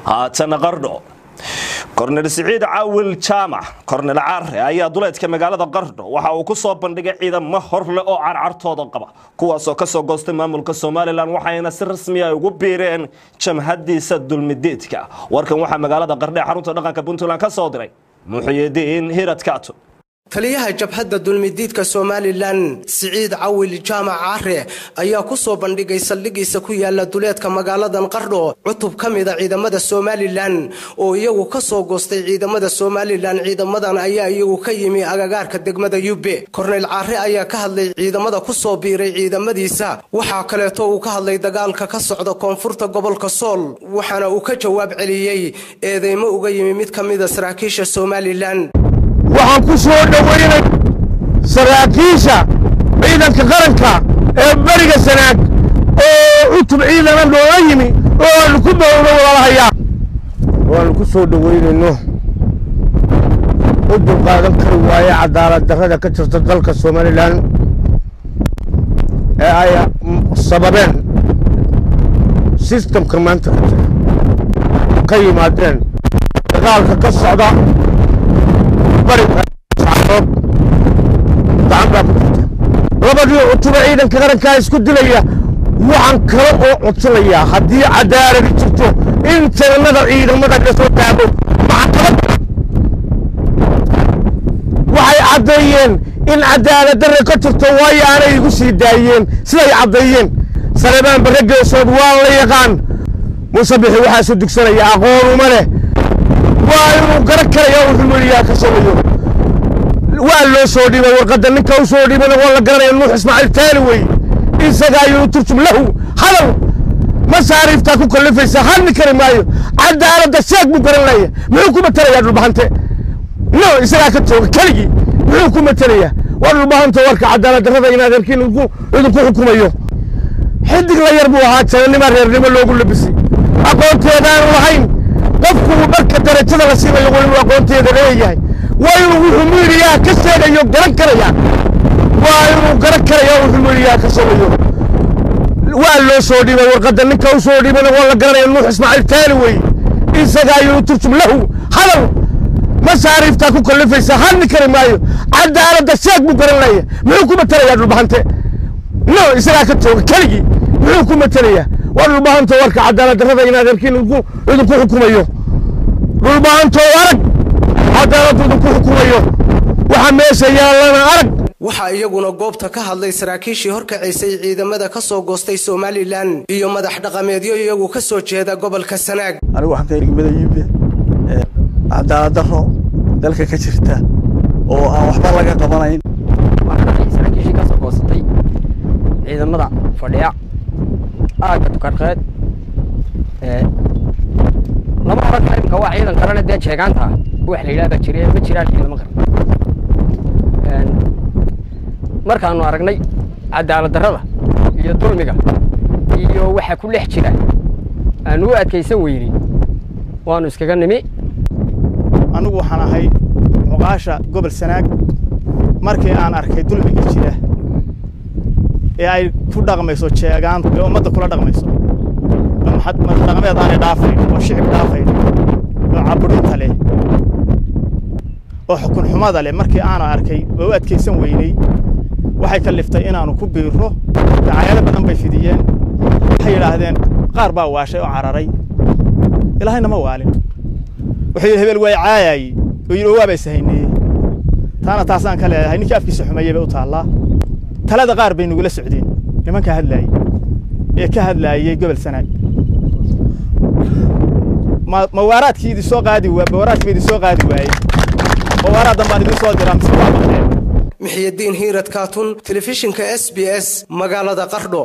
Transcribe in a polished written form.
haatana Qardho Kornel Siciid Caawil Jaamac Kornel Caare ayaa duleedka magaalada Qardho waxa uu ku soo bandhigay ciidamo horle oo carcartooda qaba kuwaas oo ka soo goostay maamulka Soomaaliland waxayna si rasmi ah ugu biireen jamhadiisa dulmideedka warkan waxa magaalada Qardho xarunta dhaqanka Puntland ka soo diray Muxyidiin Hirad Kaato taliyaha jabhadda dulmidiidka Soomaaliland Siciid Caawil Jaamac Caare ayaa ku soo bandhigay saldhigiisa ku yaala duleedka magaalada Qardho cutub kamid ah ciidamada Soomaaliland oo iyagu ka soo goostay ciidamada Soomaaliland ciidamadan ayaa iyagu ka yimi agagaarka degmada Yube Kornel Caare ayaa ka hadlay ciidamada ku soo biiray ciidamadiisa waxa kale oo uu ka hadlay dagaalka ka socda koonfurta gobolka Sool waxaana uu ka jawaab celiyay eedeymo uga yimi mid kamid ah saraakiisha Soomaaliland waxaan ku soo dhaweynay saraakiisha ciidanka qaranka ee bariga Sanaag oo cutub ciidan loo yimi oo ku dawlado walaalaha waan ku soo dhaweynayno oo qaadan kari waaya cadaalad darrada ka jirta dalka Soomaaliland ee ay sababeen systemka maanta ka yimaadeen dagaalka ka socda labadii cutub ciidanka qaranka isku dilaya waxaan kala oo codsanaya hadii cadaalad jirto in taranada ciidamada ka soo taago waxay cadeeyeen in cadaalad darro ka jirto way aanay igu sii daayeen siday cadeeyeen Salebaan Barregeesood waa la yaqaan musabixi waxa soo dugsanaya aqoon uma leh waa inuu garan karayo wuxuu leeyahay ka sameeyo waa loo soo dhibay warqadda ninka uu soo dhibay wala garanay Nuux Ismaaciil Taani way isaga ayuu turjum lahu hadal masaarifta ku kalifaysa hadni kari maayo cadaaladda sheeg buu garan leeyahay muxuu ku matalayaa dhulbahante no isaga ka jooga kaligi muxuu ku matalayaa waa dhulbahante warka cadaalad darrada inaad arkin idinku xukumayo xidig la yar buu ahaa jaanimo reernimo loogu labisay aqoonteedaan lahayn qofku marka darajada la siinayo waa aqoonteeda leeyahay waa inuu wuxuu miiriyaa ka sheegayo garan karaya waa inuu garan karayo wuxuu miiriyaa ka sameeyo waa loo soo dhibay warqadda ninka uu soo dhibay wala garanay Nuux Ismaaciil Taani way isaga ayuu turjum lahu hadal masaarifta ku kalifaysa hadni kari maayo cadaaladda sheeg buu garan leeyahay muxuu ku matalayaa dhulbahante no isaga ka jooga kaligi muxuu ku matalayaa waa dhulbahante warka cadaalad darrada inaad arkin idinku xukumayo dhulbahante arag cadaaladdu ku xukumayo waxa meesha yaalana arag waxa iyaguna goobta ka hadlay saraakiishii horkacisay ciidamada ka soo goostay Soomaaliland iyo madax dhaqameedyo iyagu ka soo jeeda gobolka Sanaag anigu waxaan ka yimid Yube cadaalad darro dalka ka jirta oo aan waxba laga qabanayn waxaan saraakiishii ka soo goostay ciidamada fadhiya aagga tukarqeed lama oran karo imka waa ciidan qaran ee jeegaanta wax la yiraahdo jiray ma jiraan ciidamo qaran markaanu aragnay cadaalad darrada iyo dulmiga iyo waxa ku dhex jira aanu adkaysan weynay waanu iskaga nimi anigu waxaan ahay muqaasha gobol Sanaag markii aan arkay dulmiga jira ee ay ku dhaqmayso jeegaanta ee ummadda kula dhaqmayso maxad mar dhaqameed aan dhaafay oo shicib dhaafay oo caburinta leh oo xukun xumada leh markii aan arkay oo adkaysan weynay waxay ka liftay inaanu ku biirro dacayado badan bay fidiyeen waxay yiraahdeen qaar baa waashay oo cararay ilaahayna ma waalin waxay hebel way caayay oo yiri waa bay sahaynay taasaan ka leeyahay ninkii afkiisa xumeeyay bay u taala talada qaar bay nagu la socdeen nimanka hadlaayay ee ka hadlaayay gobol Sanaag ma waraadkii soo qaadi waayay وورا دمبان يدو صادر أمس. محيدين هيرت كاتون تلفزيون SBS مقالة قردو.